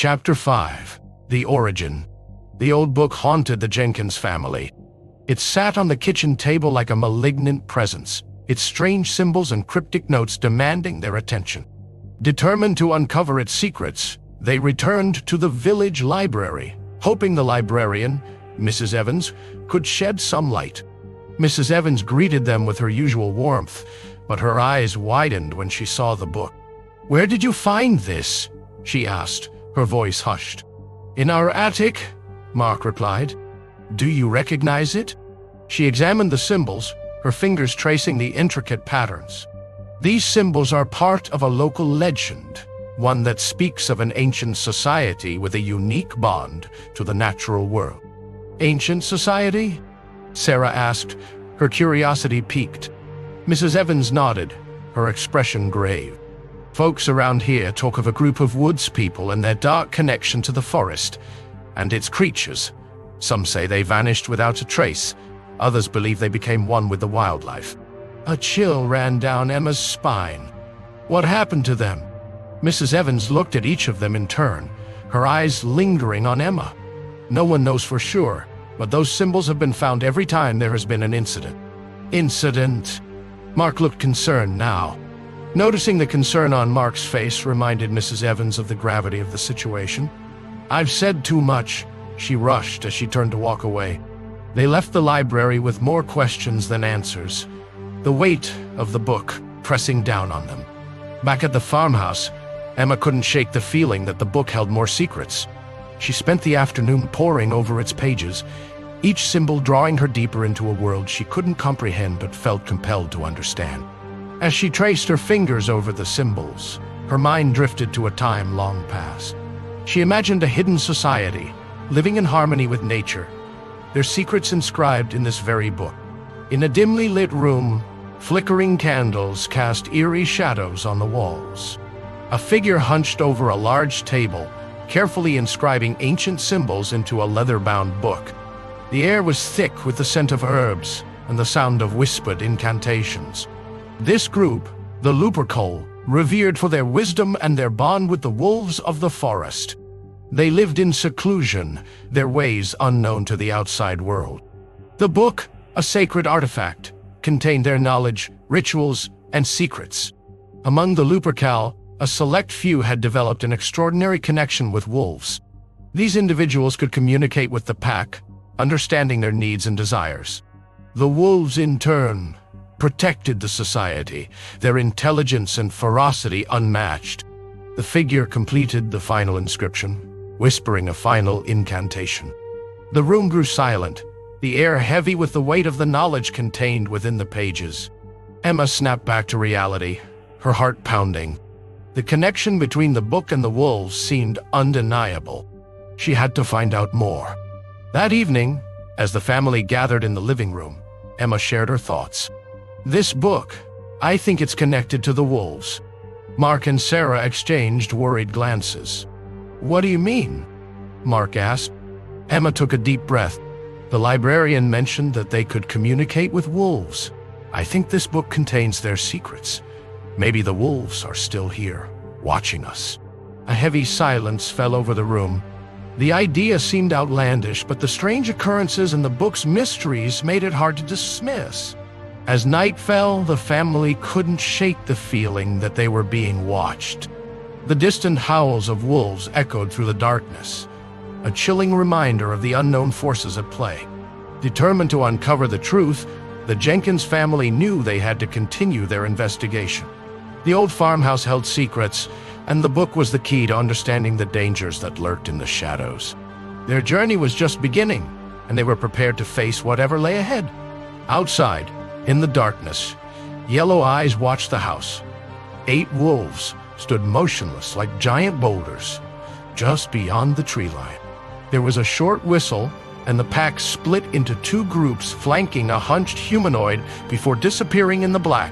Chapter 5. The Origin. The old book haunted the Jenkins family. It sat on the kitchen table like a malignant presence, its strange symbols and cryptic notes demanding their attention. Determined to uncover its secrets, they returned to the village library, hoping the librarian, Mrs. Evans, could shed some light. Mrs. Evans greeted them with her usual warmth, but her eyes widened when she saw the book. "Where did you find this?" she asked, her voice hushed. "In our attic," Mark replied. "Do you recognize it?" She examined the symbols, her fingers tracing the intricate patterns. "These symbols are part of a local legend, one that speaks of an ancient society with a unique bond to the natural world." "Ancient society?" Sarah asked, her curiosity piqued. Mrs. Evans nodded, her expression grave. "Folks around here talk of a group of woods people and their dark connection to the forest and its creatures. Some say they vanished without a trace. Others believe they became one with the wildlife." A chill ran down Emma's spine. "What happened to them?" Mrs. Evans looked at each of them in turn, her eyes lingering on Emma. "No one knows for sure, but those symbols have been found every time there has been an incident." "Incident?" Mark looked concerned now. Noticing the concern on Mark's face reminded Mrs. Evans of the gravity of the situation. "I've said too much," she rushed as she turned to walk away. They left the library with more questions than answers, the weight of the book pressing down on them. Back at the farmhouse, Emma couldn't shake the feeling that the book held more secrets. She spent the afternoon poring over its pages, each symbol drawing her deeper into a world she couldn't comprehend but felt compelled to understand. As she traced her fingers over the symbols, her mind drifted to a time long past. She imagined a hidden society, living in harmony with nature, their secrets inscribed in this very book. In a dimly lit room, flickering candles cast eerie shadows on the walls. A figure hunched over a large table, carefully inscribing ancient symbols into a leather-bound book. The air was thick with the scent of herbs and the sound of whispered incantations. This group, the Lupercal, revered for their wisdom and their bond with the wolves of the forest. They lived in seclusion, their ways unknown to the outside world. The book, a sacred artifact, contained their knowledge, rituals, and secrets. Among the Lupercal, a select few had developed an extraordinary connection with wolves. These individuals could communicate with the pack, understanding their needs and desires. The wolves, in turn, protected the society, their intelligence and ferocity unmatched. The figure completed the final inscription, whispering a final incantation. The room grew silent, the air heavy with the weight of the knowledge contained within the pages. Emma snapped back to reality, her heart pounding. The connection between the book and the wolves seemed undeniable. She had to find out more. That evening, as the family gathered in the living room, Emma shared her thoughts. "This book, I think it's connected to the wolves." Mark and Sarah exchanged worried glances. "What do you mean?" Mark asked. Emma took a deep breath. "The librarian mentioned that they could communicate with wolves. I think this book contains their secrets. Maybe the wolves are still here, watching us." A heavy silence fell over the room. The idea seemed outlandish, but the strange occurrences in the book's mysteries made it hard to dismiss. As night fell, the family couldn't shake the feeling that they were being watched. The distant howls of wolves echoed through the darkness, a chilling reminder of the unknown forces at play. Determined to uncover the truth, the Jenkins family knew they had to continue their investigation. The old farmhouse held secrets, and the book was the key to understanding the dangers that lurked in the shadows. Their journey was just beginning, and they were prepared to face whatever lay ahead. Outside, in the darkness, yellow eyes watched the house. 8 wolves stood motionless like giant boulders, just beyond the tree line. There was a short whistle, and the pack split into 2 groups flanking a hunched humanoid before disappearing in the black.